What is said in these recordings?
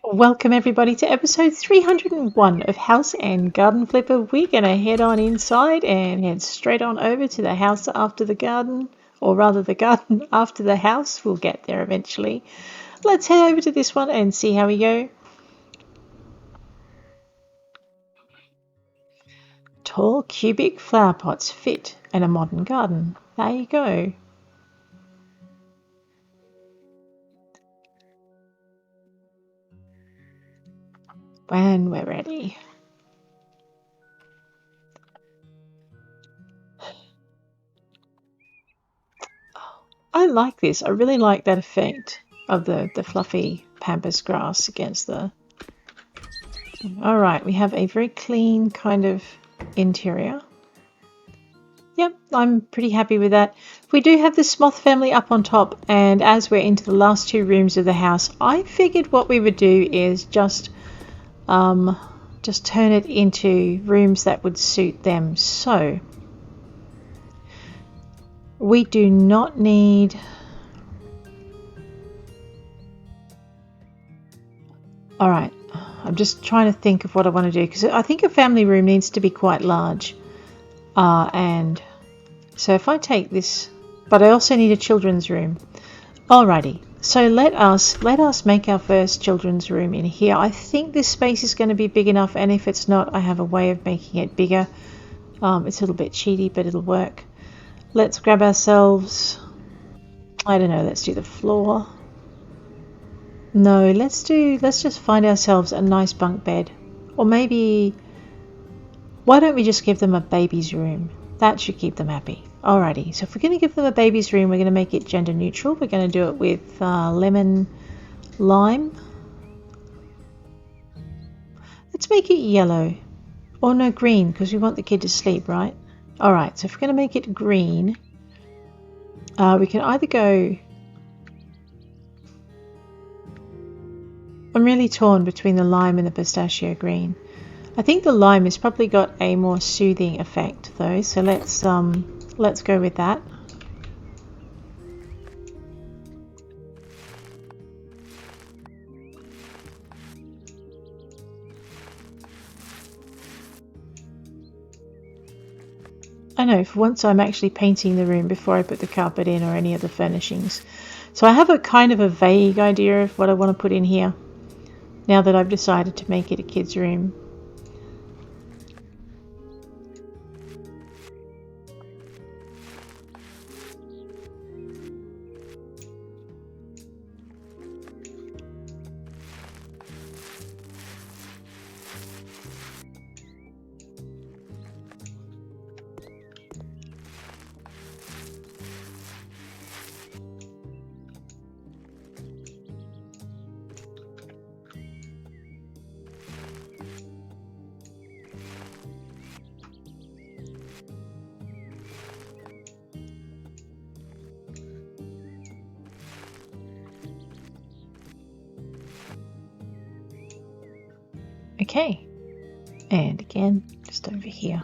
Welcome everybody to episode 301 of House and Garden Flipper. We're going to head on inside and head straight on over to the house after the garden, or rather the garden after the house. We'll get there eventually. Let's head over to this one and see how we go. Tall cubic flower pots fit in a modern garden. There you go. When we're ready. I like this. I really like that effect of the fluffy pampas grass against the... Alright, we have a very clean kind of interior. Yep, I'm pretty happy with that. We do have the Smoth Family up on top, and as we're into the last two rooms of the house, I figured what we would do is just turn it into rooms that would suit them. So we do not need... Alright, I'm just trying to think of what I want to do, because I think a family room needs to be quite large. And so if I take this, but I also need a children's room. Alrighty, so let us make our first children's room in here. I think this space is going to be big enough, and if it's not, I have a way of making it bigger. It's a little bit cheaty, but it'll work. Let's grab ourselves, I don't know, let's do the floor. No, let's just find ourselves a nice bunk bed. Or maybe, why don't we just give them a baby's room? That should keep them happy. Alrighty, so if we're going to give them a baby's room, we're going to make it gender neutral. We're going to do it with lemon lime. Let's make it yellow. Or no, green, because we want the kid to sleep, right? Alright, so if we're going to make it green, we can either go... I'm really torn between the lime and the pistachio green. I think the lime has probably got a more soothing effect though, so let's go with that. I know, for once I'm actually painting the room before I put the carpet in or any of the furnishings. So I have a kind of a vague idea of what I want to put in here, now that I've decided to make it a kid's room. Okay, and again, just over here.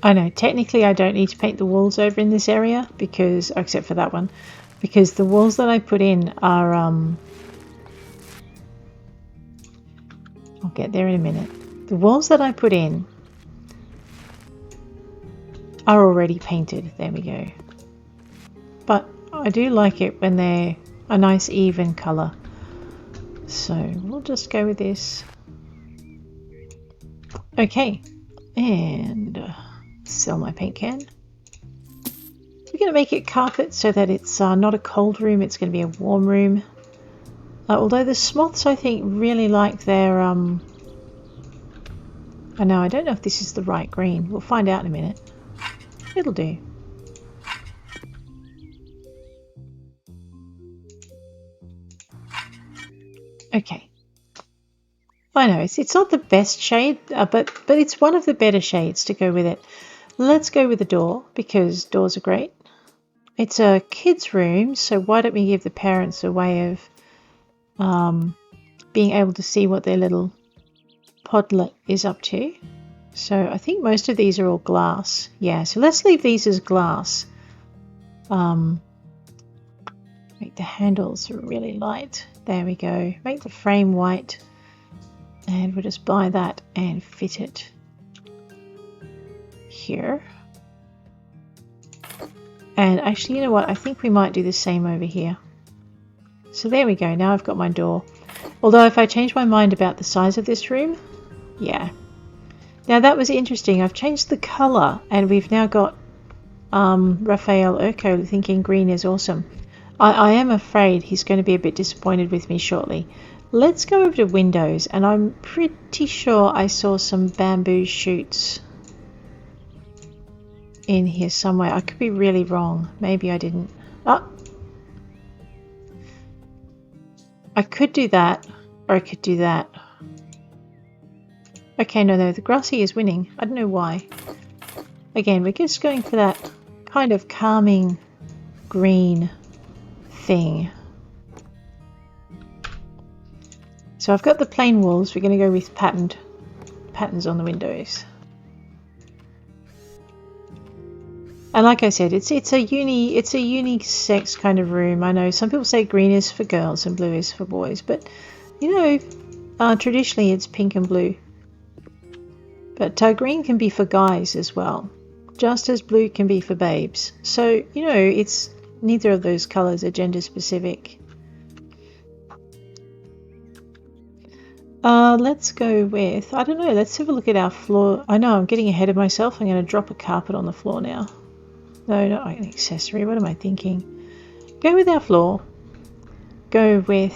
I know, technically I don't need to paint the walls over in this area, because, except for that one, because the walls that I put in are, I'll get there in a minute. The walls that I put in are already painted, there we go. But I do like it when they're a nice even colour. So we'll just go with this. Okay, and sell my paint can. We're going to make it carpet so that it's not a cold room, it's going to be a warm room. Although the Smoths, I think, really like their... I know, I don't know if this is the right green. We'll find out in a minute. It'll do. Okay. I know, it's not the best shade, but it's one of the better shades to go with it. Let's go with the door, because doors are great. It's a kid's room, so why don't we give the parents a way of being able to see what their little podlet is up to. So I think most of these are all glass. Yeah, so let's leave these as glass. Make the handles really light. There we go. Make the frame white. And we'll just buy that and fit it here. And actually, you know what? I think we might do the same over here. So there we go. Now I've got my door. Although if I change my mind about the size of this room, yeah. Now that was interesting. I've changed the colour and we've now got Raphael Urco thinking green is awesome. I am afraid he's going to be a bit disappointed with me shortly. Let's go over to windows, and I'm pretty sure I saw some bamboo shoots in here somewhere. I could be really wrong. Maybe I didn't. Oh. I could do that, or I could do that. Okay, no, the grassy is winning. I don't know why. Again, we're just going for that kind of calming green thing. So I've got the plain walls. We're going to go with patterns on the windows. And like I said, it's a unisex kind of room. I know some people say green is for girls and blue is for boys, but you know, traditionally it's pink and blue. But green can be for guys as well, just as blue can be for babes. So you know, it's neither of those colours are gender specific. Let's go with, I don't know, let's have a look at our floor. I know I'm getting ahead of myself. I'm going to drop a carpet on the floor now. No, not an accessory. What am I thinking? Go with our floor. Go with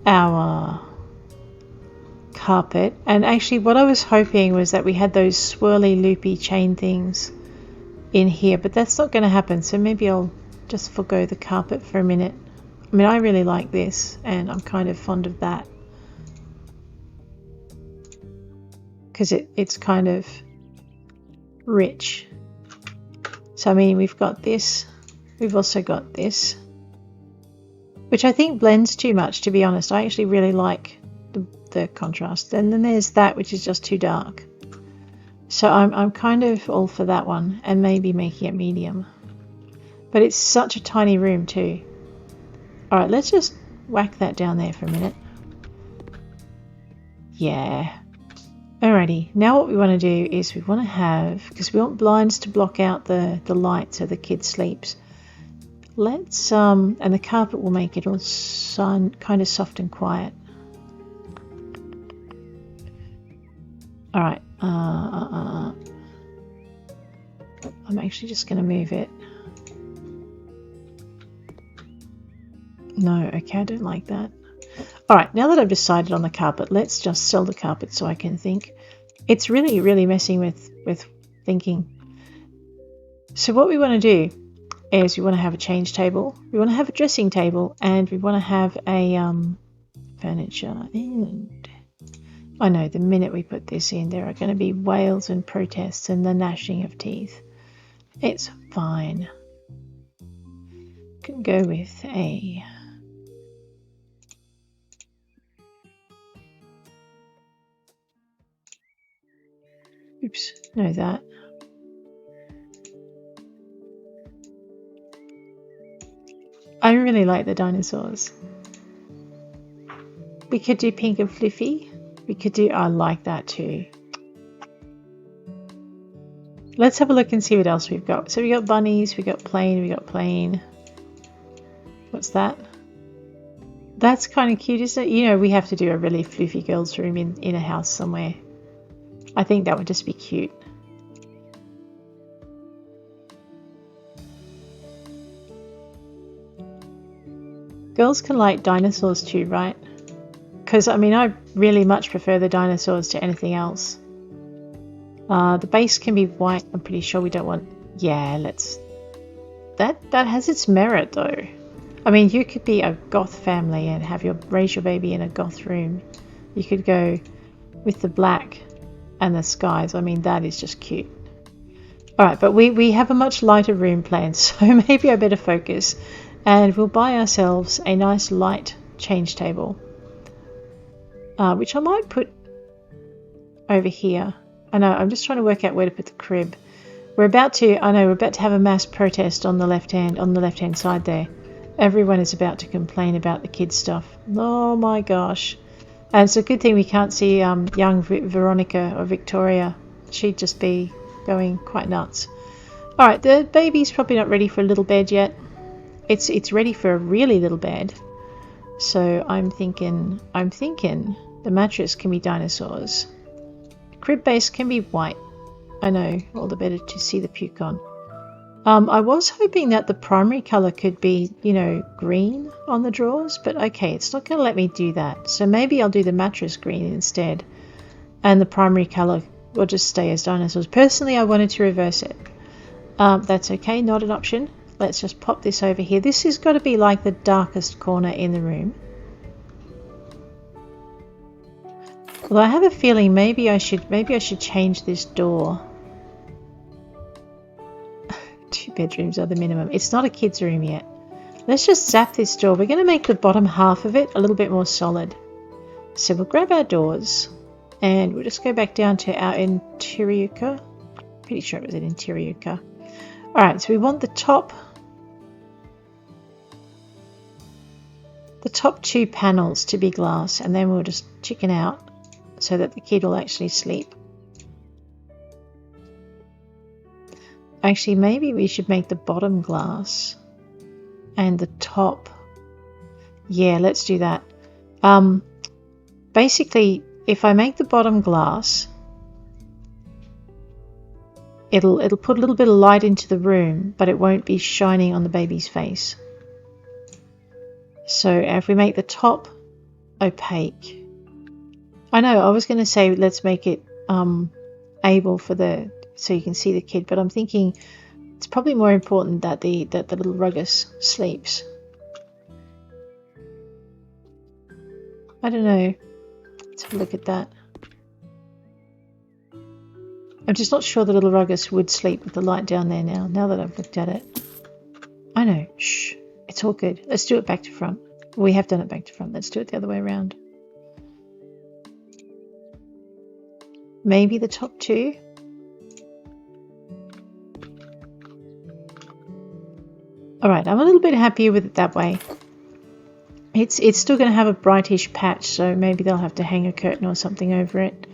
our carpet. And actually what I was hoping was that we had those swirly loopy chain things in here, but that's not going to happen. So maybe I'll just forgo the carpet for a minute. I mean, I really like this and I'm kind of fond of that. Because it's kind of rich. So I mean, we've got this, we've also got this, which I think blends too much, to be honest. I actually really like the contrast. And then there's that, which is just too dark. So I'm kind of all for that one, and maybe making it medium. But it's such a tiny room too. All right, let's just whack that down there for a minute. Yeah. Alrighty, now what we want to do is we want to have, because we want blinds to block out the light so the kid sleeps. Let's, and the carpet will make it all kind of soft and quiet. Alright, I'm actually just going to move it. No, okay, I don't like that. Alright, now that I've decided on the carpet, let's just sell the carpet so I can think. It's really, really messing with thinking. So what we want to do is we want to have a change table, we want to have a dressing table, and we want to have a furniture. And I know the minute we put this in, there are going to be wails and protests and the gnashing of teeth. It's fine. Can go with a... Oops, no that. I really like the dinosaurs. We could do pink and fluffy. We could do, I like that too. Let's have a look and see what else we've got. So we got bunnies, we got plain. What's that? That's kind of cute, isn't it? You know, we have to do a really fluffy girls' room in a house somewhere. I think that would just be cute. Girls can like dinosaurs too, right? Because, I mean, I really much prefer the dinosaurs to anything else. The base can be white. I'm pretty sure we don't want... Yeah, let's... That has its merit, though. I mean, you could be a goth family and raise your baby in a goth room. You could go with the black and the skies. I mean, that is just cute. Alright, but we have a much lighter room planned, so maybe I better focus. And we'll buy ourselves a nice light change table. Which I might put over here. I know, I'm just trying to work out where to put the crib. We're about to have a mass protest on the left hand side there. Everyone is about to complain about the kids stuff. Oh my gosh. And it's a good thing we can't see young Veronica or Victoria. She'd just be going quite nuts. Alright, the baby's probably not ready for a little bed yet. It's ready for a really little bed. So I'm thinking the mattress can be dinosaurs. Crib base can be white. I know, all the better to see the puke on. I was hoping that the primary colour could be, you know, green on the drawers, but okay, it's not going to let me do that. So maybe I'll do the mattress green instead, and the primary colour will just stay as dinosaurs. Personally, I wanted to reverse it. That's okay, not an option. Let's just pop this over here. This has got to be like the darkest corner in the room. Although I have a feeling maybe I should change this door. 2 bedrooms are the minimum. It's not a kid's room yet. Let's just zap this door. We're going to make the bottom half of it a little bit more solid. So we'll grab our doors and we'll just go back down to our interior. Pretty sure it was an interior. Alright, so we want the top 2 panels to be glass, and then we'll just chicken out so that the kid will actually sleep. Actually, maybe we should make the bottom glass and the top. Yeah, let's do that. Basically, if I make the bottom glass, it'll put a little bit of light into the room, but it won't be shining on the baby's face. So if we make the top opaque, I know I was going to say let's make it able for the so you can see the kid, but I'm thinking it's probably more important that the little Ruggers sleeps. I don't know. Let's have a look at that. I'm just not sure the little Ruggers would sleep with the light down there now that I've looked at it. I know. Shh. It's all good. Let's do it back to front. We have done it back to front. Let's do it the other way around. Maybe the top 2. Alright, I'm a little bit happier with it that way. It's still going to have a brightish patch, so maybe they'll have to hang a curtain or something over it.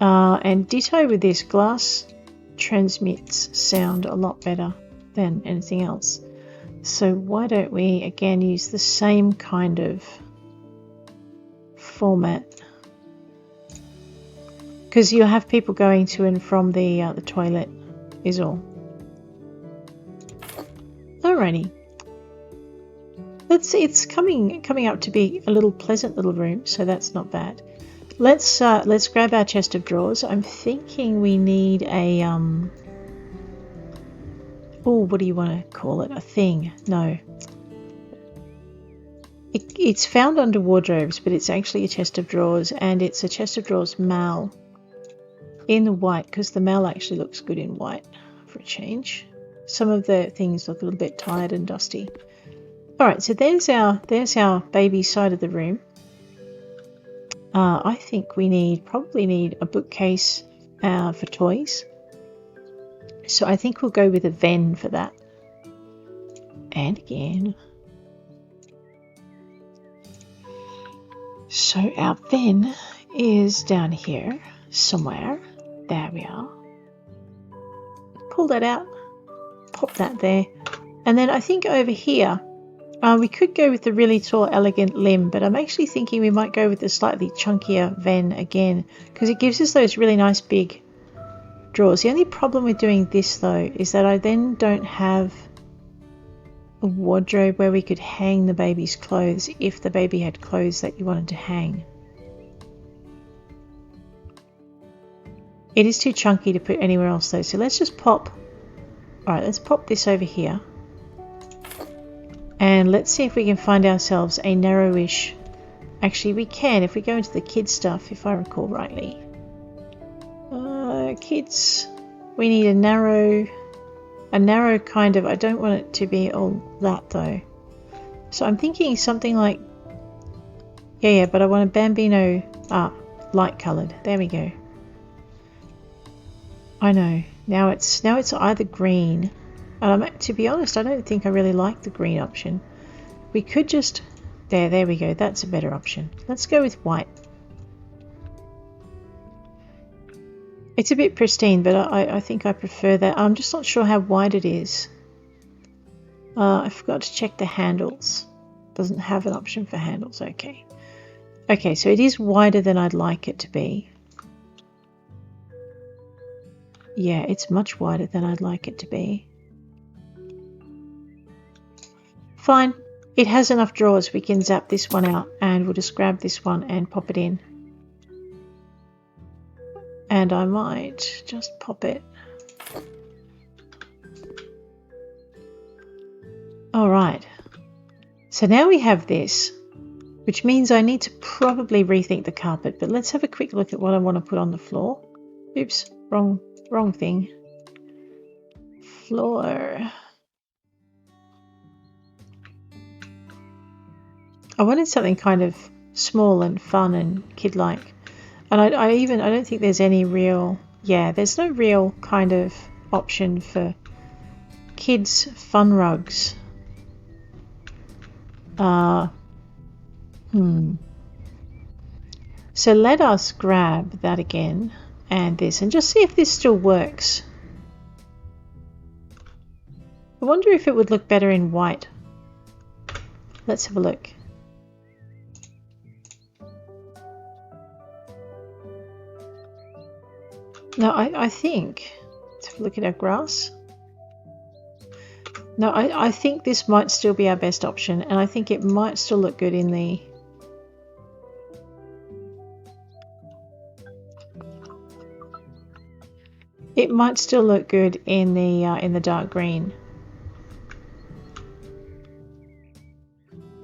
And ditto with this, glass transmits sound a lot better than anything else. So why don't we again use the same kind of format? Because you'll have people going to and from the toilet is all. Alrighty. It's coming up to be a little pleasant little room, so that's not bad. Let's grab our chest of drawers. I'm thinking we need a oh, what do you want to call it? A thing? No. It's found under wardrobes, but it's actually a chest of drawers, and it's a chest of drawers mal in the white, because the mal actually looks good in white for a change. Some of the things look a little bit tired and dusty. Alright, so there's our baby side of the room. I think we probably need a bookcase for toys. So I think we'll go with a ven for that. And again. So our ven is down here somewhere. There we are. Pull that out. Pop that there. And then I think over here, we could go with the really tall, elegant limb, but I'm actually thinking we might go with the slightly chunkier ven again, because it gives us those really nice big drawers. The only problem with doing this though is that I then don't have a wardrobe where we could hang the baby's clothes if the baby had clothes that you wanted to hang. It is too chunky to put anywhere else though, so let's just pop. Alright, let's pop this over here. And let's see if we can find ourselves a narrowish. Actually, we can if we go into the kids stuff, if I recall rightly. Kids, we need a narrow kind of. I don't want it to be all that though. So I'm thinking something like, yeah, but I want a Bambino light coloured. There we go. I know. Now it's either green. To be honest, I don't think I really like the green option. we could just... There we go. That's a better option. Let's go with white. It's a bit pristine, but I think I prefer that. I'm just not sure how wide it is. I forgot to check the handles. Doesn't have an option for handles. Okay. Okay, so it is wider than I'd like it to be. Yeah, it's much wider than I'd like it to be. Fine. It has enough drawers. We can zap this one out and we'll just grab this one and pop it in. And I might just pop it. All right. So now we have this, which means I need to probably rethink the carpet, but let's have a quick look at what I want to put on the floor. Oops, wrong thing. Floor. I wanted something kind of small and fun and kid-like. And I don't think there's any real, there's no real kind of option for kids' fun rugs. So let us grab that again and this and just see if this still works. I wonder if it would look better in white. Let's have a look. No, I think, let's have a look at our grass. No, I think this might still be our best option, and I think it might still look good in the... It might still look good in the dark green.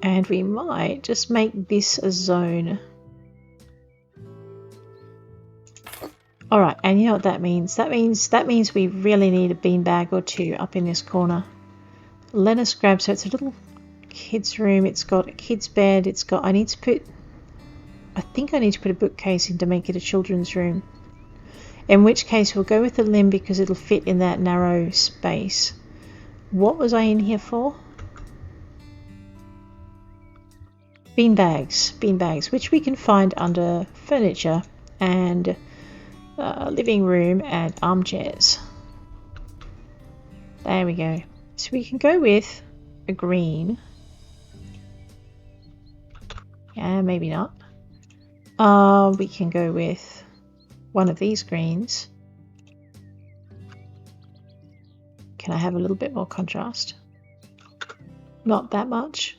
And we might just make this a zone. Alright, and you know what that means? That means we really need a beanbag or two up in this corner. Let us grab, so it's a little kid's room, it's got a kid's bed, it's got, I think I need to put a bookcase in to make it a children's room. In which case we'll go with the limb because it'll fit in that narrow space. What was I in here for? Beanbags, which we can find under furniture and living room and armchairs. There we go. So we can go with a green. Yeah, maybe not. We can go with one of these greens. Can I have a little bit more contrast? Not that much.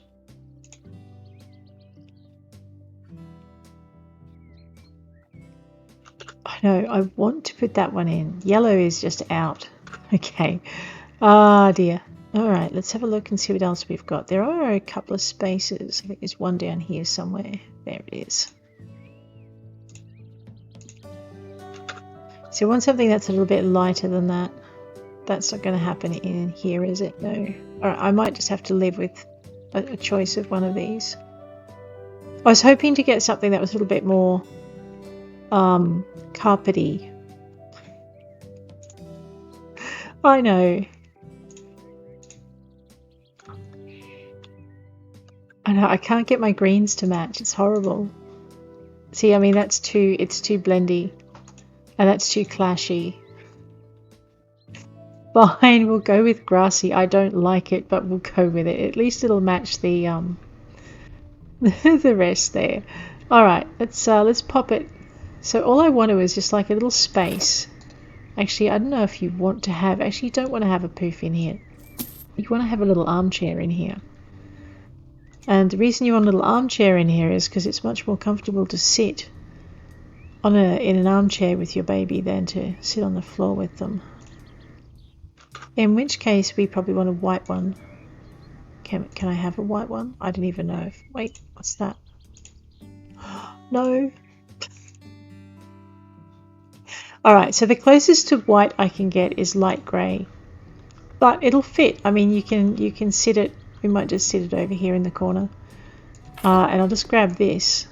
I know, I want to put that one in. Yellow is just out. Okay. Ah, dear. Alright, let's have a look and see what else we've got. There are a couple of spaces. I think there's one down here somewhere. There it is. So I want something that's a little bit lighter than that. That's not going to happen in here, is it? No. Alright, I might just have to live with a choice of one of these. I was hoping to get something that was a little bit more carpety. I know. I can't get my greens to match. It's horrible. See, I mean, it's too blendy. And that's too clashy. Fine, we'll go with grassy. I don't like it, but we'll go with it. At least it'll match the the rest there. Alright, let's pop it. So all I want to is just like a little space. Actually, I don't know if you want to have... Actually, you don't want to have a poof in here. You want to have a little armchair in here. And the reason you want a little armchair in here is because it's much more comfortable to sit in an armchair with your baby than to sit on the floor with them. In which case, we probably want a white one. Can I have a white one? I don't even know. Wait, what's that? No. Alright, so the closest to white I can get is light grey. But it'll fit. I mean, you can sit it. We might just sit it over here in the corner. And I'll just grab this.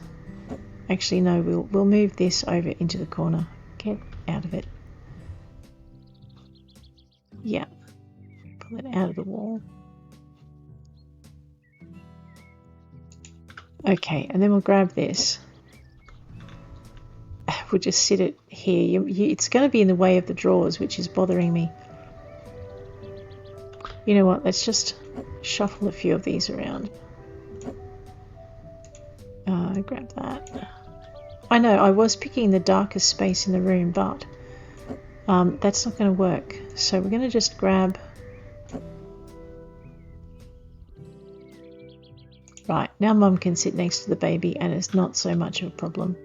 Actually, no, we'll move this over into the corner. Get out of it. Yeah. Pull it out of the wall. Okay, and then we'll grab this. We'll just sit it here. It's going to be in the way of the drawers, which is bothering me. You know what? Let's just shuffle a few of these around. Grab that. I know I was picking the darkest space in the room, but that's not going to work. So we're going to just grab... Right, now Mum can sit next to the baby and it's not so much of a problem.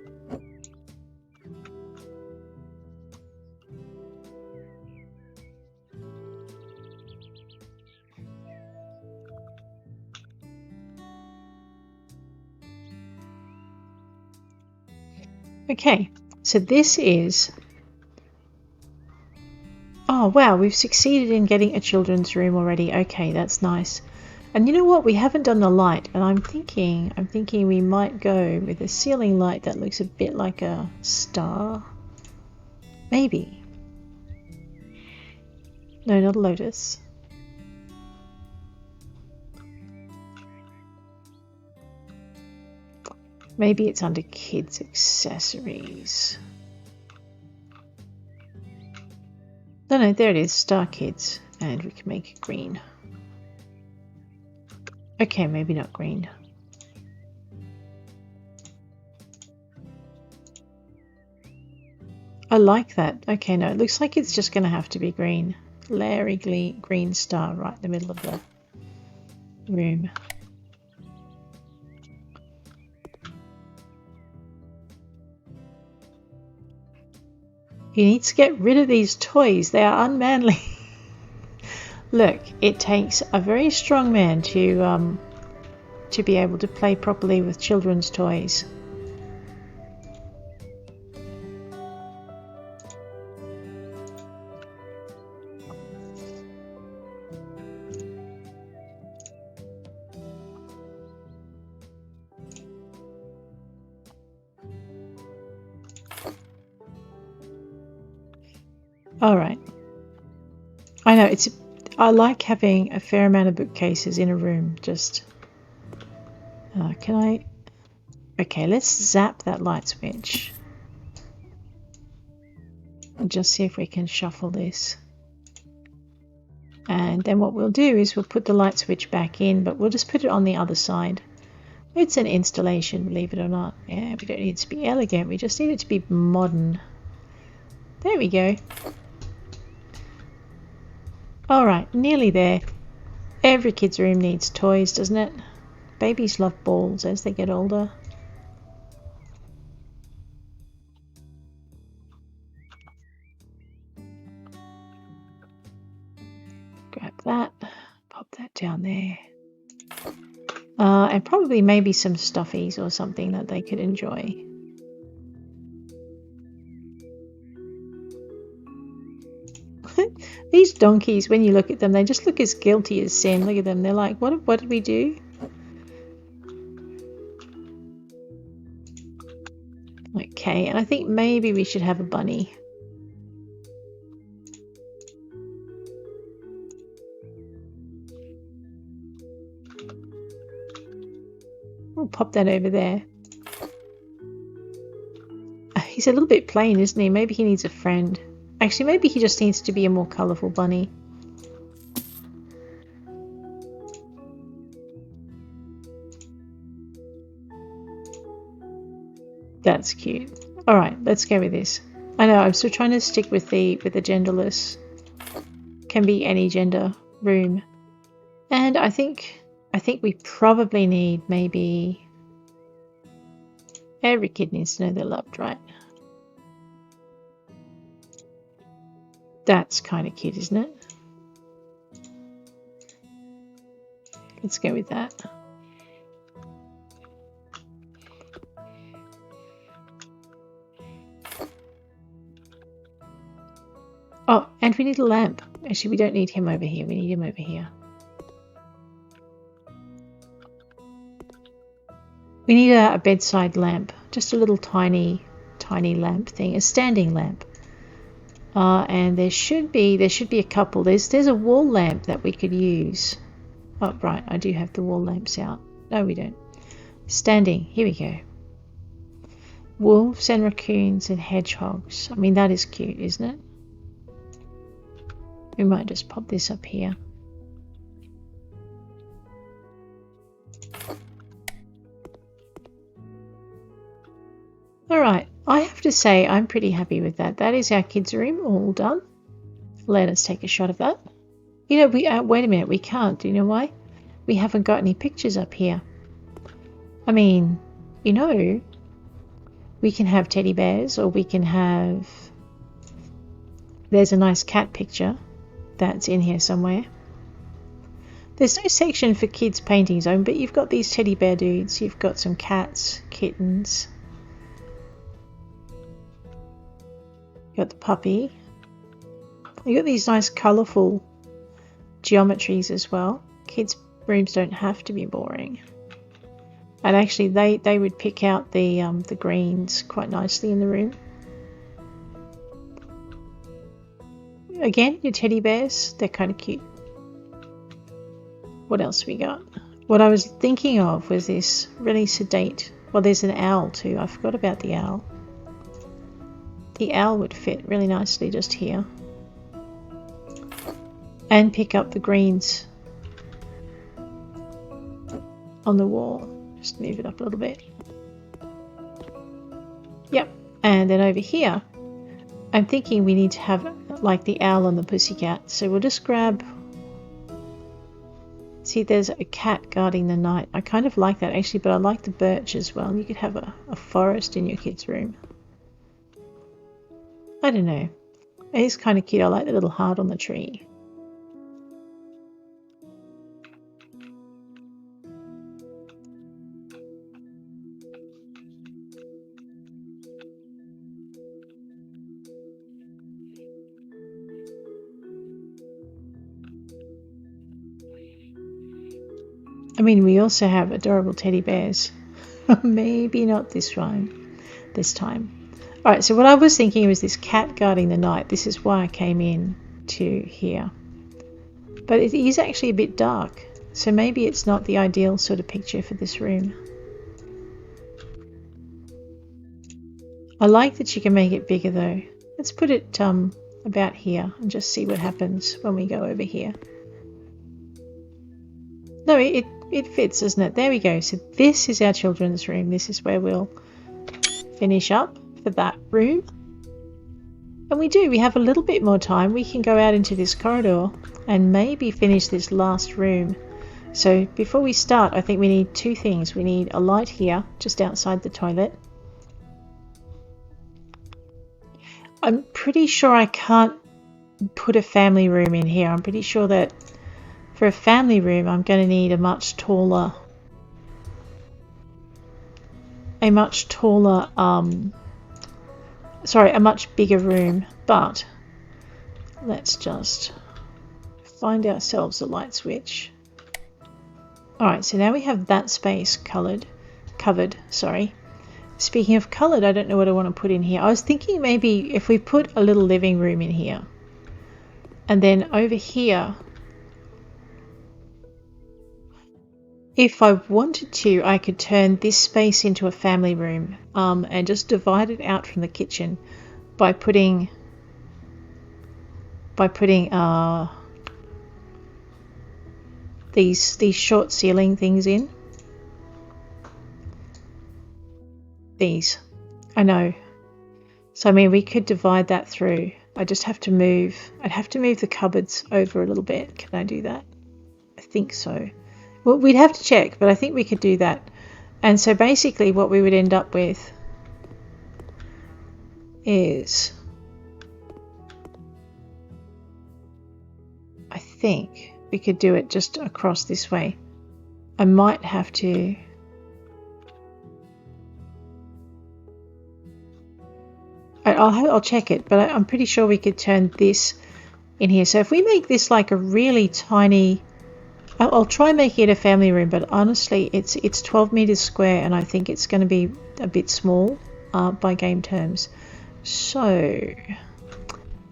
Okay, so this is... Oh wow, we've succeeded in getting a children's room already. Okay, that's nice. And you know what? We haven't done the light, and I'm thinking we might go with a ceiling light that looks a bit like a star. Maybe. No, not a lotus. Maybe it's under kids' accessories. No, there it is, Star Kids. And we can make it green. Okay, maybe not green. I like that. Okay, no, it looks like it's just going to have to be green. Larry green star right in the middle of the room. You need to get rid of these toys. They are unmanly. Look, it takes a very strong man to be able to play properly with children's toys. All right. I know I like having a fair amount of bookcases in a room. Just can I? Okay, let's zap that light switch and just see if we can shuffle this. And then what we'll do is we'll put the light switch back in, but we'll just put it on the other side. It's an installation, believe it or not. Yeah, we don't need it to be elegant. We just need it to be modern. There we go. Alright, nearly there. Every kid's room needs toys, doesn't it? Babies love balls as they get older. Grab that, pop that down there. And probably maybe some stuffies or something that they could enjoy. These donkeys, when you look at them, they just look as guilty as sin. Look at them. They're like, what did we do? Okay, and I think maybe we should have a bunny. We'll pop that over there. He's a little bit plain, isn't he? Maybe he needs a friend. Actually, maybe he just needs to be a more colourful bunny. That's cute. Alright, let's go with this. I know, I'm still trying to stick with the genderless. Can be any gender room. And I think we probably need maybe... Every kid needs to know they're loved, right? That's kind of cute, isn't it? Let's go with that. Oh, and we need a lamp. Actually, we don't need him over here. We need him over here. We need a bedside lamp. Just a little tiny lamp thing. A standing lamp. And there should be a couple. There's a wall lamp that we could use. Oh, right, I do have the wall lamps out. No, we don't. Standing, here we go. Wolves and raccoons and hedgehogs. I mean, that is cute, isn't it? We might just pop this up here. Alright, I have to say I'm pretty happy with that. That is our kids' room all done. Let us take a shot of that. You know, wait a minute, we can't. Do you know why? We haven't got any pictures up here. I mean, you know, we can have teddy bears, or we can have... There's a nice cat picture that's in here somewhere. There's no section for kids painting zone, but you've got these teddy bear dudes. You've got some cats, kittens. You got the puppy. You got these nice colourful geometries as well. Kids' rooms don't have to be boring. And actually, they would pick out the greens quite nicely in the room. Again, your teddy bears, they're kind of cute. What else we got? What I was thinking of was this really sedate... Well, there's an owl too. I forgot about the owl. The owl would fit really nicely just here. And pick up the greens on the wall. Just move it up a little bit. Yep. And then over here, I'm thinking we need to have like the owl and the pussycat. So we'll just grab... See, there's a cat guarding the night. I kind of like that actually, but I like the birch as well. You could have a forest in your kids' room. I don't know. It is kind of cute. I like the little heart on the tree. I mean, we also have adorable teddy bears. Maybe not this time. Alright, so what I was thinking was this cat guarding the night. This is why I came in to here. But it is actually a bit dark. So maybe it's not the ideal sort of picture for this room. I like that you can make it bigger though. Let's put it about here and just see what happens when we go over here. No, it fits, doesn't it? There we go. So this is our children's room. This is where we'll finish up for that room. And we have a little bit more time. We can go out into this corridor and maybe finish this last room. So before we start, I think we need two things. We need a light here, just outside the toilet. I'm pretty sure I can't put a family room in here. I'm pretty sure that for a family room, I'm going to need a much taller, a much bigger room. But let's just find ourselves a light switch. All right, so now we have that space covered. Sorry. Speaking of coloured, I don't know what I want to put in here. I was thinking maybe if we put a little living room in here, and then over here, if I wanted to, I could turn this space into a family room and just divide it out from the kitchen by putting these short ceiling things in. These, I know. So I mean, we could divide that through. I'd have to move the cupboards over a little bit. Can I do that? I think so. Well, we'd have to check, but I think we could do that. And so basically what we would end up with is, I think we could do it just across this way. I might have to... I'll check it, but I'm pretty sure we could turn this in here. So if we make this like a really tiny... I'll try making it a family room, but honestly it's 12 meters square and I think it's going to be a bit small by game terms. So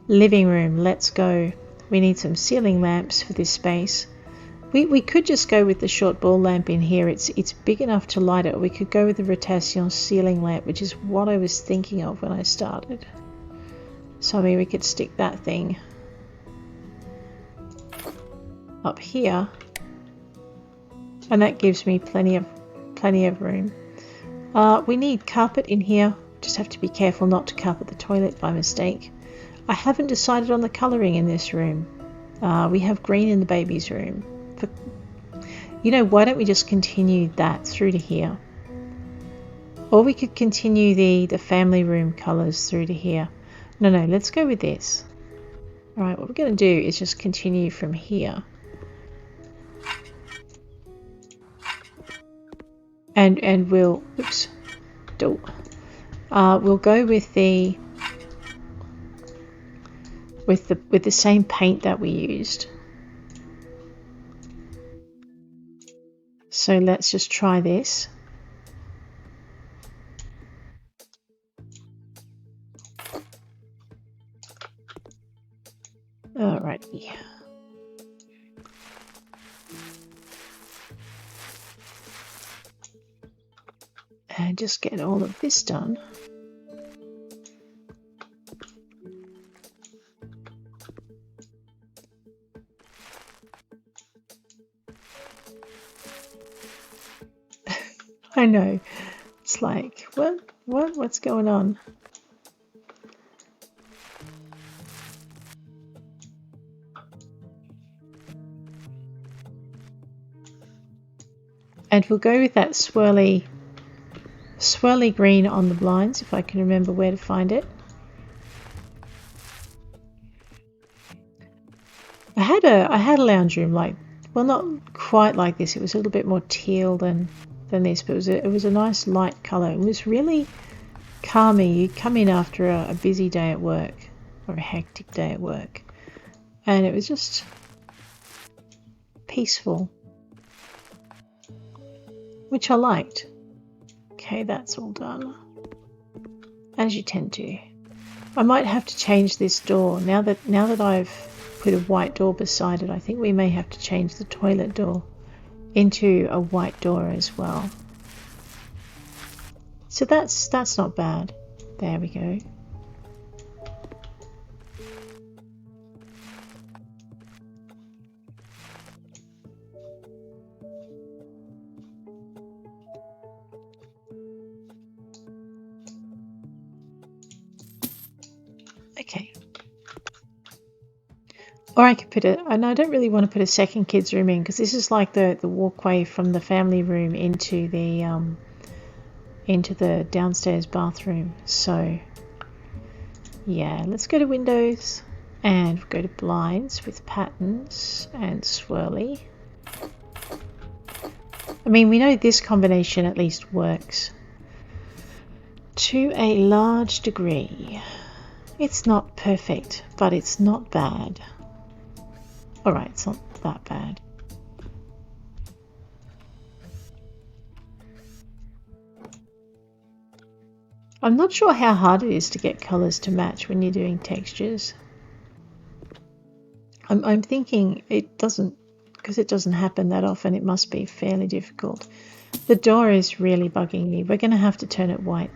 living room, let's go. We need some ceiling lamps for this space. We could just go with the short ball lamp in here. It's big enough to light it. We could go with the rotation ceiling lamp, which is what I was thinking of when I started. So I mean, we could stick that thing up here, and that gives me plenty of room. We need carpet in here. Just have to be careful not to carpet the toilet by mistake. I haven't decided on the colouring in this room. We have green in the baby's room. You know, why don't we just continue that through to here? Or we could continue the family room colours through to here. No, let's go with this. Alright, what we're going to do is just continue from here. And we'll, oops, we'll go with the same paint that we used. So let's just try this. Alrighty. And just get all of this done. I know. It's like, what's going on? And we'll go with that swirly green on the blinds, if I can remember where to find it. I had a lounge room like, well, not quite like this. It was a little bit more teal than this, but it was a nice light colour. It was really calming. You come in after a busy day at work or a hectic day at work, and it was just peaceful, which I liked. Okay, that's all done, as you tend to. I might have to change this door now that I've put a white door beside it. I think we may have to change the toilet door into a white door as well. So that's not bad. There we go. Okay. Or I could put and I don't really want to put a second kids room in, because this is like the walkway from the family room into the downstairs bathroom. So yeah, let's go to windows and go to blinds with patterns and swirly. I mean, we know this combination at least works to a large degree. It's not perfect, but it's not bad. Alright, it's not that bad. I'm not sure how hard it is to get colours to match when you're doing textures. I'm thinking it doesn't, because it doesn't happen that often, it must be fairly difficult. The door is really bugging me. We're going to have to turn it white.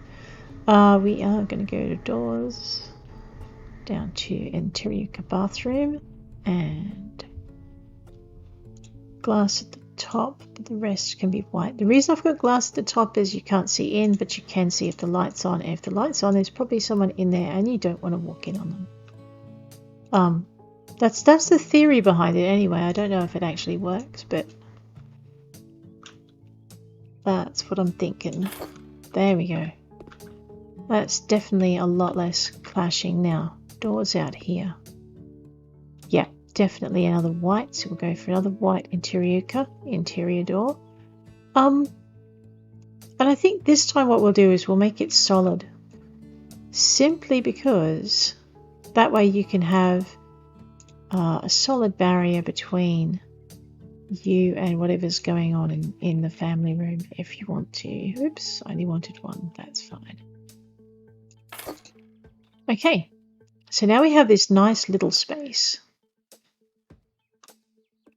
We are going to go to doors, down to interior bathroom, and glass at the top, but the rest can be white. The reason I've got glass at the top is you can't see in, but you can see if the light's on. If the light's on, there's probably someone in there and you don't want to walk in on them. That's the theory behind it anyway. I don't know if it actually works, but that's what I'm thinking. There we go. That's definitely a lot less clashing now. Doors out here. Yeah, definitely another white, so we'll go for another white interior door. And I think this time what we'll do is we'll make it solid, simply because that way you can have a solid barrier between you and whatever's going on in the family room if you want to. Oops, I only wanted one. That's fine. Okay, so now we have this nice little space.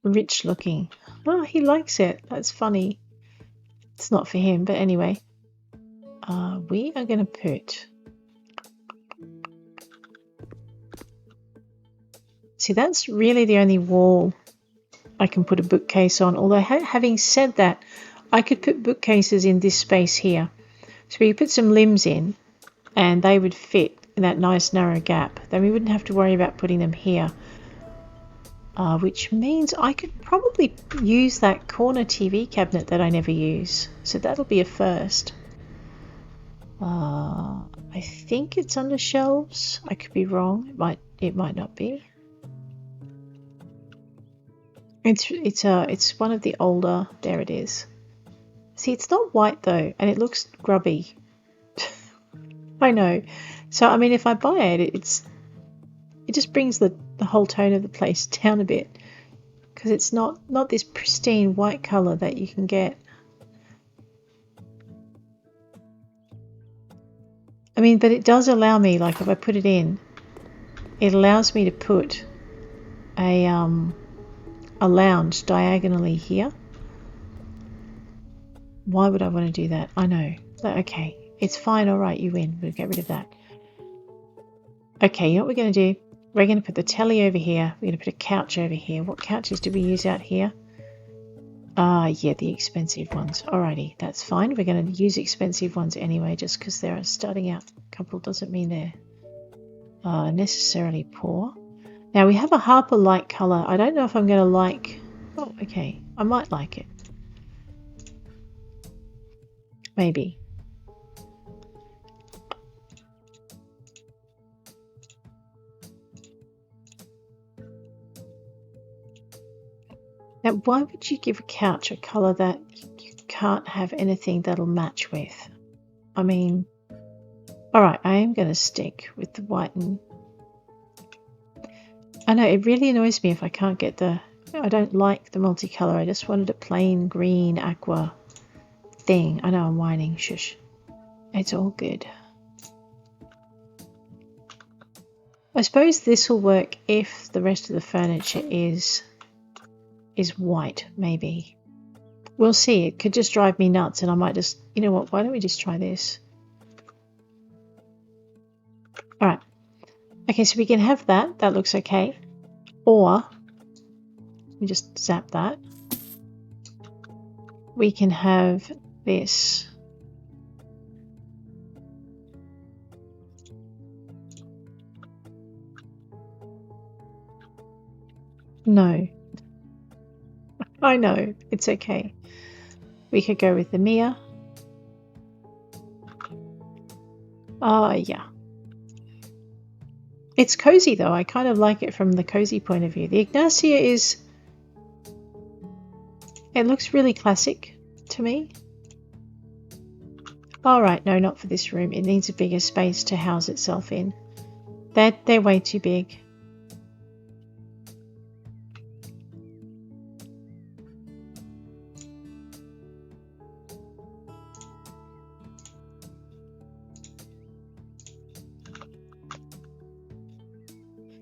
Rich looking. Oh, he likes it. That's funny. It's not for him, but anyway. We are going to put... See, that's really the only wall I can put a bookcase on. Although, having said that, I could put bookcases in this space here. So we put some limbs in, and they would fit in that nice narrow gap. Then we wouldn't have to worry about putting them here. Which means I could probably use that corner TV cabinet that I never use. So that'll be a first. I think it's under shelves. I could be wrong. It might not be. It's one of the older. There it is. See, it's not white though, and it looks grubby. I know. So I mean, if I buy it, it just brings the whole tone of the place down a bit, because it's not this pristine white color that you can get. I mean, but it does allow me, like if I put it in, it allows me to put a lounge diagonally here. Why would I want to do that? I know. Okay, it's fine. All right, you win. We'll get rid of that. Okay, you know what we're going to do? We're going to put the telly over here. We're going to put a couch over here. What couches do we use out here? Yeah, the expensive ones. Alrighty, that's fine. We're going to use expensive ones anyway, just because they're a starting out couple doesn't mean they're necessarily poor. Now we have a Harper light color. I don't know if I'm going to like... Oh, okay. I might like it. Maybe. Now, why would you give a couch a colour that you can't have anything that'll match with? I mean, alright, I am going to stick with the white and... I know, it really annoys me if I can't get the... I don't like the multicolour, I just wanted a plain green aqua thing. I know I'm whining, shush. It's all good. I suppose this will work if the rest of the furniture is white, maybe. We'll see. It could just drive me nuts and I might just... You know what, why don't we just try this? Alright. Okay, so we can have that. That looks okay. Or... we just zap that. We can have this. No. I know, it's okay. We could go with the Mia. Yeah. It's cozy though. I kind of like it from the cozy point of view. The Ignacia is... it looks really classic to me. Alright, no, not for this room. It needs a bigger space to house itself in. They're way too big.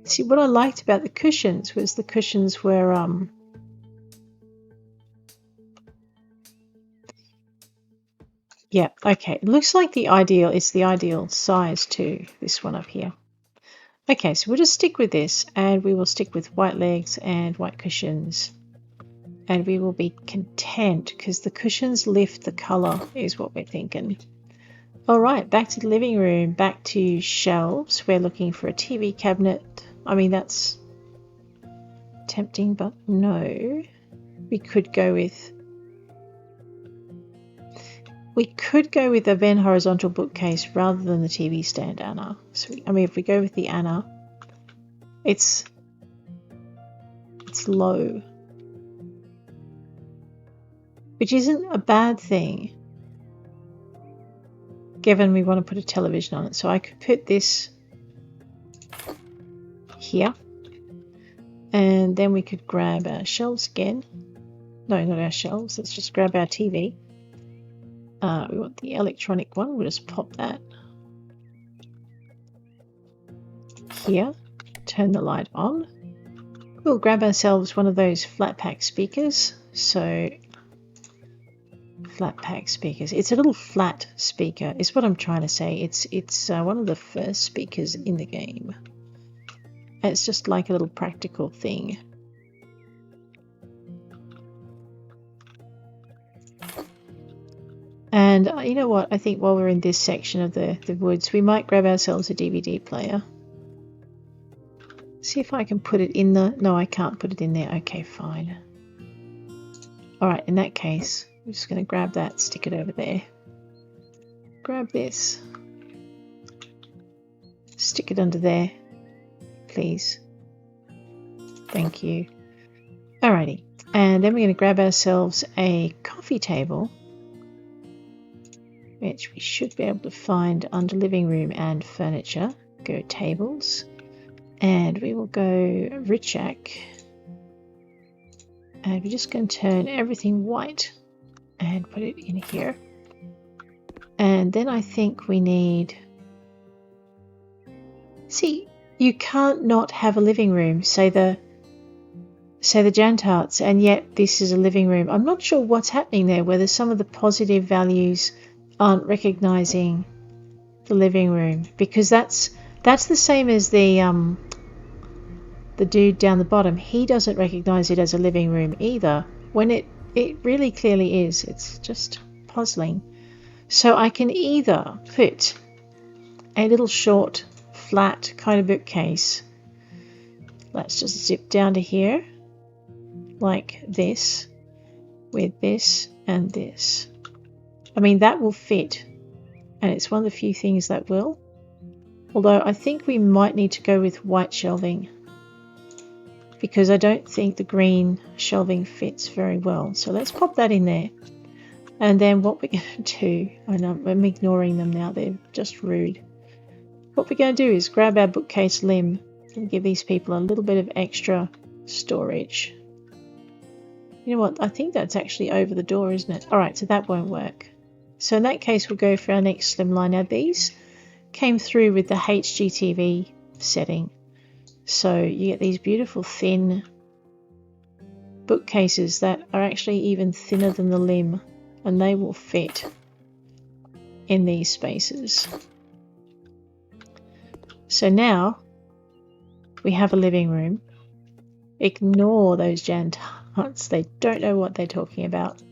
See, what I liked about the cushions was the cushions were yeah, okay. It looks like it's the ideal size too, this one up here. Okay, so we'll just stick with this and we will stick with white legs and white cushions. And we will be content because the cushions lift the colour is what we're thinking. Alright, back to the living room, back to shelves. We're looking for a TV cabinet. I mean, that's tempting, but no. We could go with a Venn horizontal bookcase rather than the TV stand Anna. So I mean, if we go with the Anna, it's low, which isn't a bad thing given we want to put a television on it. So I could put this here and then we could grab our shelves again. No, not our shelves. Let's just grab our TV. We want the electronic one. We'll just pop that here. Turn the light on. We'll grab ourselves one of those flat pack speakers. So flat pack speakers. It's a little flat speaker is what I'm trying to say. It's one of the first speakers in the game. It's just like a little practical thing. And you know what? I think while we're in this section of the woods, we might grab ourselves a DVD player. See if I can put it in the... No, I can't put it in there. Okay, fine. Alright, in that case, I'm just going to grab that, stick it over there. Grab this. Stick it under there, please. Thank you. Alrighty. And then we're going to grab ourselves a coffee table, which we should be able to find under living room and furniture. Go tables. And we will go Richak. And we're just going to turn everything white and put it in here. And then I think we need... See, you can't not have a living room, say the Jantarts, and yet this is a living room. I'm not sure what's happening there, whether some of the positive values aren't recognizing the living room, because that's the same as the dude down the bottom. He doesn't recognize it as a living room either, when it really clearly is. It's just puzzling. So I can either put a little short flat kind of bookcase. Let's just zip down to here like this, with this and this. I mean, that will fit, and it's one of the few things that will. Although I think we might need to go with white shelving, because I don't think the green shelving fits very well. So let's pop that in there. And then what we're going to do, and I'm ignoring them now, they're just rude. What we're going to do is grab our bookcase limb and give these people a little bit of extra storage. You know what, I think that's actually over the door, isn't it? Alright, so that won't work. So in that case, we'll go for our next slimline. Now these came through with the HGTV setting. So you get these beautiful thin bookcases that are actually even thinner than the limb, and they will fit in these spaces. So now we have a living room. Ignore those Jantarts, they don't know what they're talking about.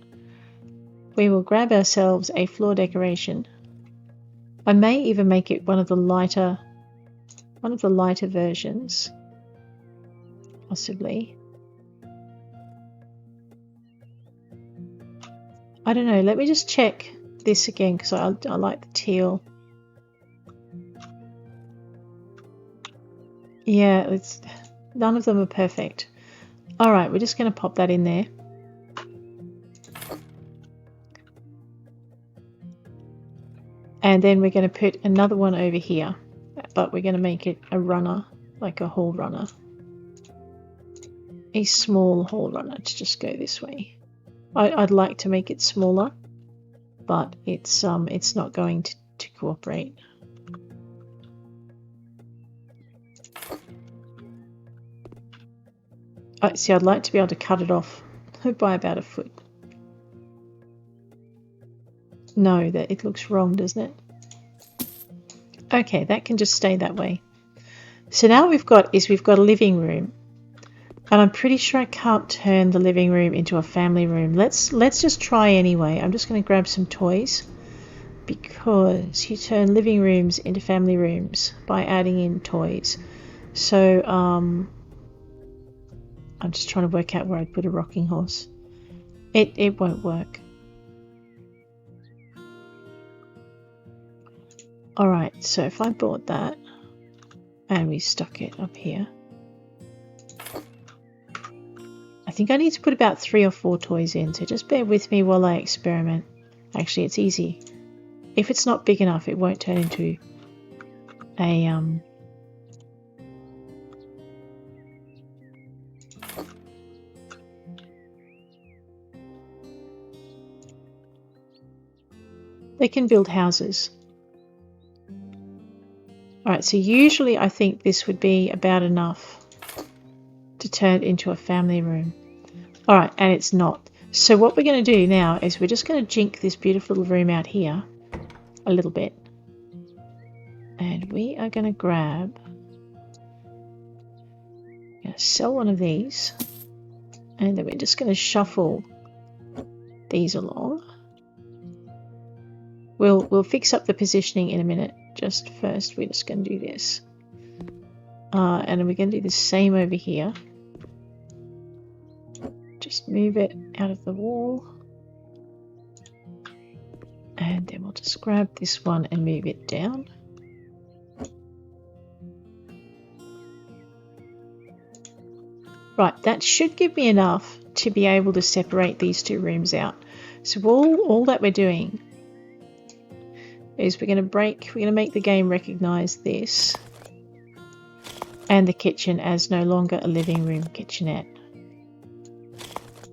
We will grab ourselves a floor decoration. I may even make it one of the lighter versions, possibly. I don't know, let me just check this again, because I like the teal. Yeah, none of them are perfect. Alright, we're just going to pop that in there. And then we're going to put another one over here, but we're going to make it a runner, like a hall runner. A small hall runner to just go this way. I'd like to make it smaller, but it's not going to cooperate. See, I'd like to be able to cut it off by about a foot. No, that it looks wrong, doesn't it? Okay, that can just stay that way. So now what we've got a living room, and I'm pretty sure I can't turn the living room into a family room. Let's just try anyway. I'm just going to grab some toys, because you turn living rooms into family rooms by adding in toys. So I'm just trying to work out where I'd put a rocking horse. It won't work. Alright, so if I bought that and we stuck it up here, I think I need to put about 3 or 4 toys in, so just bear with me while I experiment. Actually, it's easy. If it's not big enough, it won't turn into a they can build houses. Alright, so usually I think this would be about enough to to turn it into a family room. Alright, and it's not. So what we're going to do now is we're just going to jink this beautiful little room out here a little bit. And we are going to grab, sell one of these, and then we're just going to shuffle these along. We'll fix up the positioning in a minute. Just first, we're just going to do this. And we're going to do the same over here. Just move it out of the wall. And then we'll just grab this one and move it down. Right, that should give me enough to be able to separate these two rooms out. So all that we're doing is we're going to make the game recognize this and the kitchen as no longer a living room kitchenette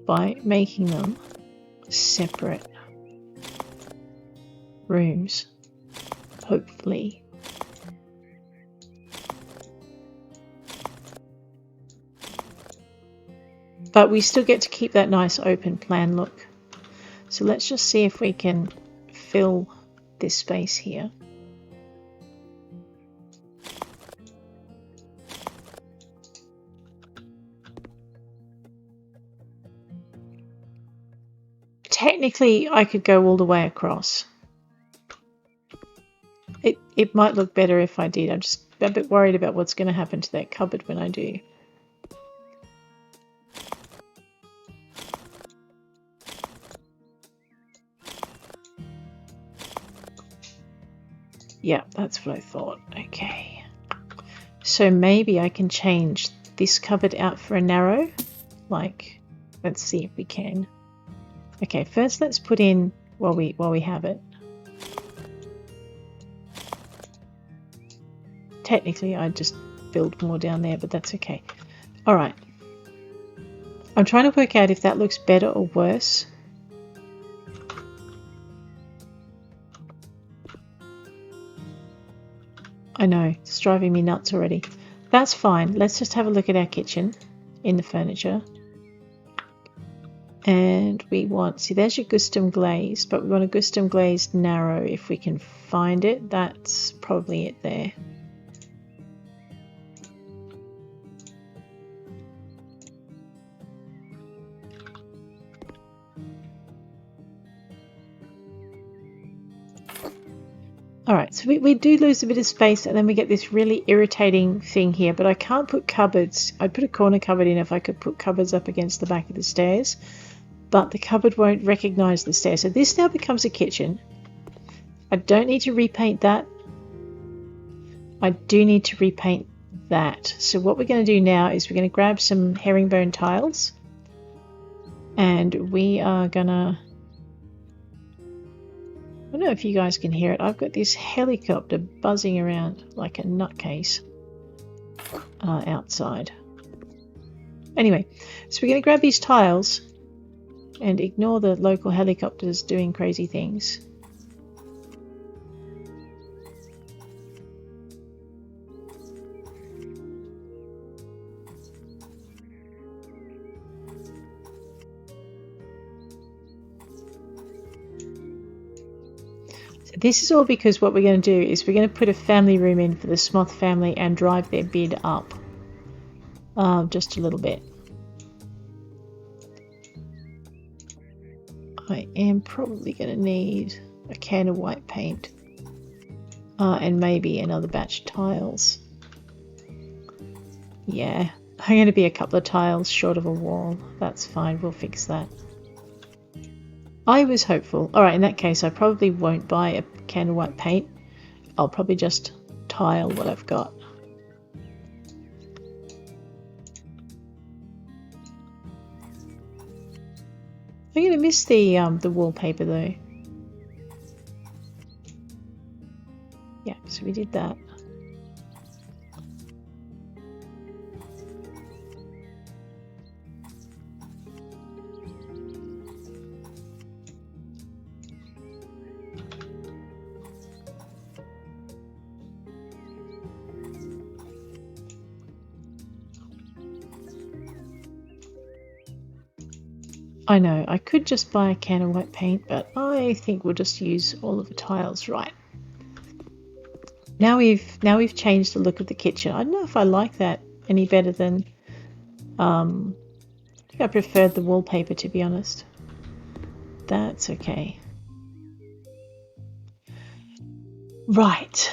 by making them separate rooms, hopefully. But we still get to keep that nice open plan look. So let's just see if we can fill this space here. Technically, I could go all the way across. It might look better if I did. I'm just a bit worried about what's going to happen to that cupboard when I do. Yeah, that's what I thought. Okay. So maybe I can change this cupboard out for a narrow. Like, let's see if we can. Okay, first let's put in while we have it. Technically, I'd just build more down there, but that's okay. All right. I'm trying to work out if that looks better or worse. I know, it's driving me nuts already. That's fine. Let's just have a look at our kitchen in the furniture. And we want, see, there's your Gustum glazed, but we want a Gustum glazed narrow if we can find it. That's probably it there. Alright, so we do lose a bit of space and then we get this really irritating thing here, but I can't put cupboards. I'd put a corner cupboard in if I could put cupboards up against the back of the stairs, but the cupboard won't recognize the stairs. So this now becomes a kitchen. I don't need to repaint that. I do need to repaint that. So what we're going to do now is we're going to grab some herringbone tiles and we are going to, I don't know if you guys can hear it. I've got this helicopter buzzing around like a nutcase outside. Anyway, so we're going to grab these tiles and ignore the local helicopters doing crazy things. This is all because what we're going to do is we're going to put a family room in for the Smoth family and drive their bid up just a little bit. I am probably going to need a can of white paint and maybe another batch of tiles. Yeah, I'm going to be a couple of tiles short of a wall. That's fine, we'll fix that. I was hopeful. Alright, in that case I probably won't buy a can of white paint. I'll probably just tile what I've got. I'm going to miss the wallpaper though. Yeah, so we did that. I know, I could just buy a can of white paint, but I think we'll just use all of the tiles. Right. Now we've changed the look of the kitchen. I don't know if I like that any better than I think I preferred the wallpaper, to be honest. That's okay. Right.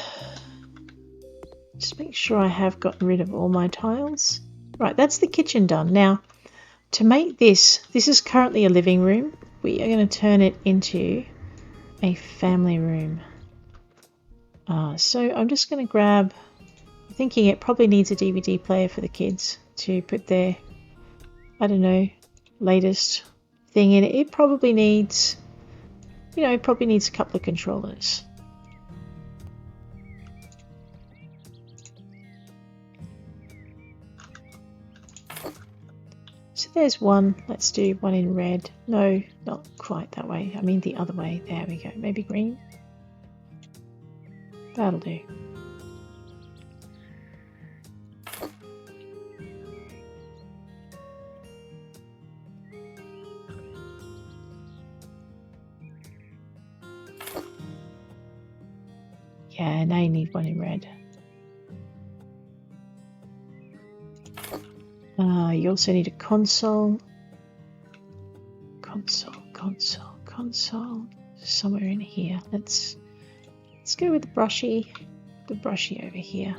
Just make sure I have gotten rid of all my tiles. Right, that's the kitchen done. Now, to make this is currently a living room. We are going to turn it into a family room. So I'm just going to grab, I'm thinking it probably needs a DVD player for the kids to put their, I don't know, latest thing in it. It probably needs, you know, it probably needs a couple of controllers. So there's one. Let's do one in red. No, not quite that way. I mean the other way. There we go. Maybe green. That'll do. Yeah, now you need one in red. You also need a console. Console. Somewhere in here. Let's go with the brushy over here.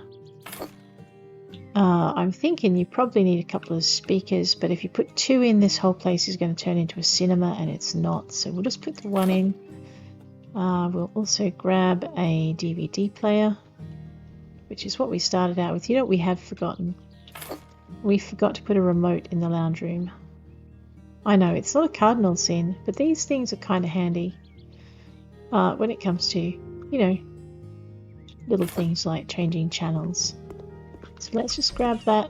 I'm thinking you probably need a couple of speakers, but if you put two in, this whole place is going to turn into a cinema, and it's not. So we'll just put the one in. We'll also grab a DVD player, which is what we started out with. You know what we have forgotten? We forgot to put a remote in the lounge room. I know, it's not a cardinal sin, but these things are kind of handy when it comes to, you know, little things like changing channels. So let's just grab that,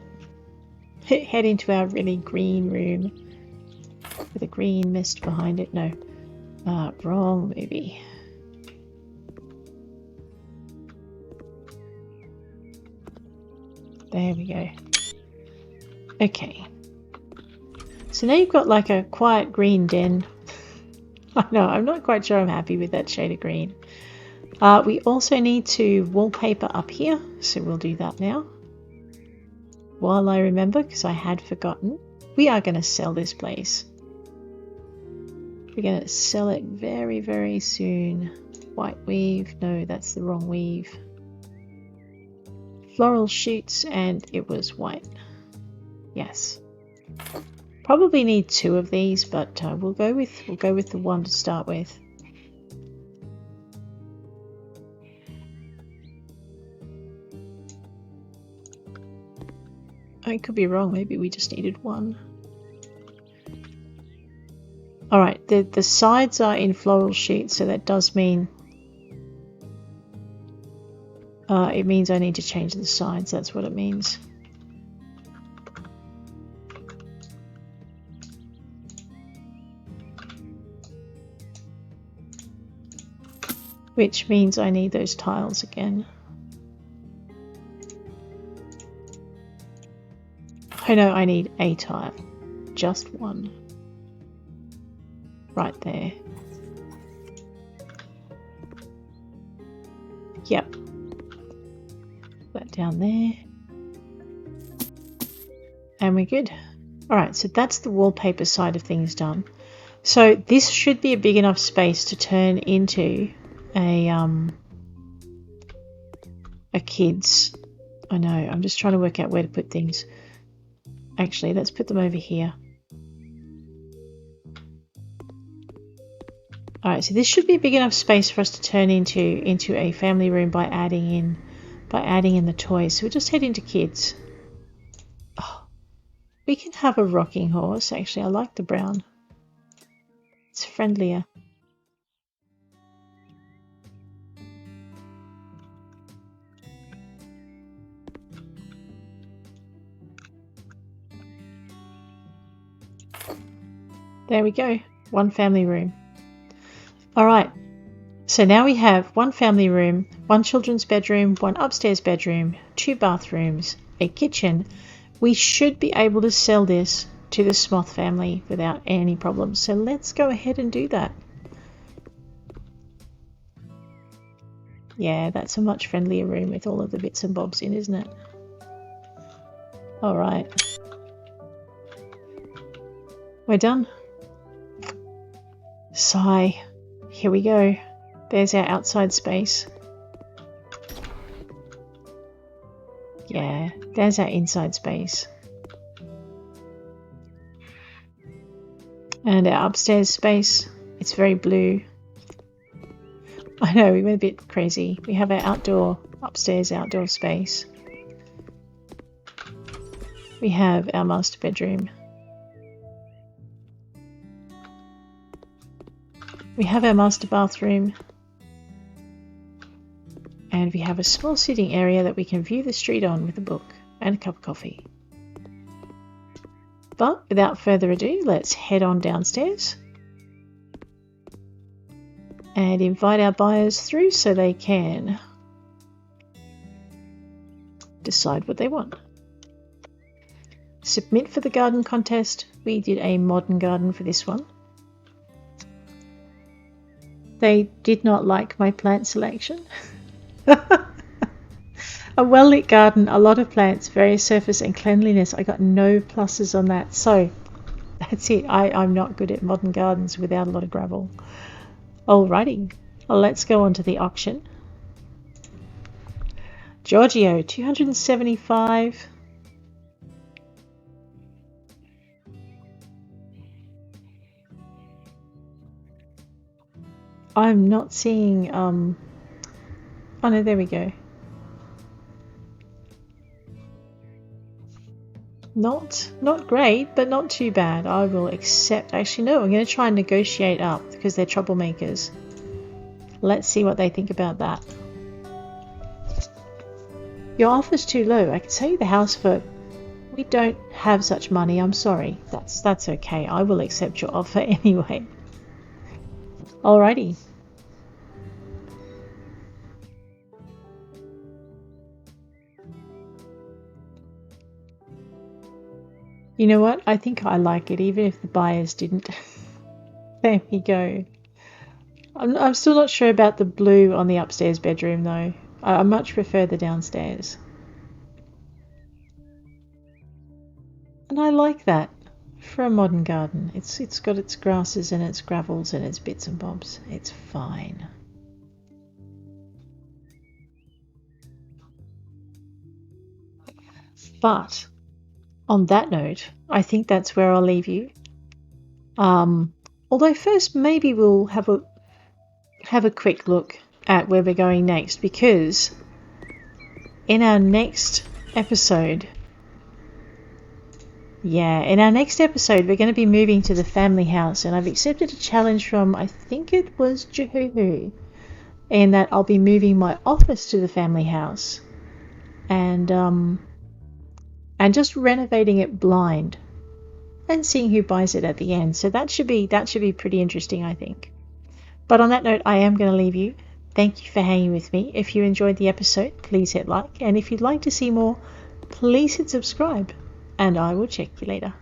head into our really green room with a green mist behind it. No, wrong movie. There we go. Okay. So now you've got like a quiet green den. I know, I'm not quite sure I'm happy with that shade of green. We also need to wallpaper up here, so we'll do that now. While I remember, because I had forgotten, we are going to sell this place. We're going to sell it very, very soon. White weave. No, that's the wrong weave. Floral shoots, and it was white. Yes. Probably need two of these, but we'll go with the one to start with. I could be wrong. Maybe we just needed one. All right. The sides are in floral sheets, so that does mean it means I need to change the sides. That's what it means. Which means I need those tiles again. I know I need a tile. Just one. Right there. Yep. That down there. And we're good. Alright, so that's the wallpaper side of things done. So this should be a big enough space to turn into a kids. I know, I'm just trying to work out where to put things. Actually, let's put them over here. Alright, so this should be a big enough space for us to turn into a family room by adding in the toys. So we'll just head into kids. Oh, we can have a rocking horse. Actually, I like the brown. It's friendlier. There we go. One family room. Alright, so now we have one family room, one children's bedroom, one upstairs bedroom, two bathrooms, a kitchen. We should be able to sell this to the Smoth family without any problems. So let's go ahead and do that. Yeah, that's a much friendlier room with all of the bits and bobs in, isn't it? All right. We're done. Sigh. Here we go. There's our outside space. Yeah, there's our inside space. And our upstairs space. It's very blue. I know, we went a bit crazy. We have our upstairs outdoor space. We have our master bedroom. We have our master bathroom. And we have a small sitting area that we can view the street on with a book and a cup of coffee. But without further ado, let's head on downstairs and invite our buyers through so they can decide what they want. Submit for the garden contest. We did a modern garden for this one. They did not like my plant selection. A well-lit garden, a lot of plants, various surface and cleanliness. I got no pluses on that. So that's it. I'm not good at modern gardens without a lot of gravel. Alrighty, let's go on to the auction. Giorgio, 275. I'm not seeing, oh no, there we go. Not great, but not too bad. I will accept. Actually, no, I'm going to try and negotiate up because they're troublemakers. Let's see what they think about that. Your offer's too low. I can sell you the house for... We don't have such money. I'm sorry. That's okay. I will accept your offer anyway. Alrighty. You know what? I think I like it, even if the buyers didn't. There we go. I'm still not sure about the blue on the upstairs bedroom, though. I much prefer the downstairs. And I like that for a modern garden. It's got its grasses and its gravels and its bits and bobs. It's fine. But on that note, I think that's where I'll leave you. Although first maybe we'll have a quick look at where we're going next, because in our next episode, we're going to be moving to the family house, and I've accepted a challenge from, I think it was Jehuhu, in that I'll be moving my office to the family house and just renovating it blind and seeing who buys it at the end. So that should be pretty interesting, I think. But on that note, I am going to leave you. Thank you for hanging with me. If you enjoyed the episode, please hit like. And if you'd like to see more, please hit subscribe. And I will check you later.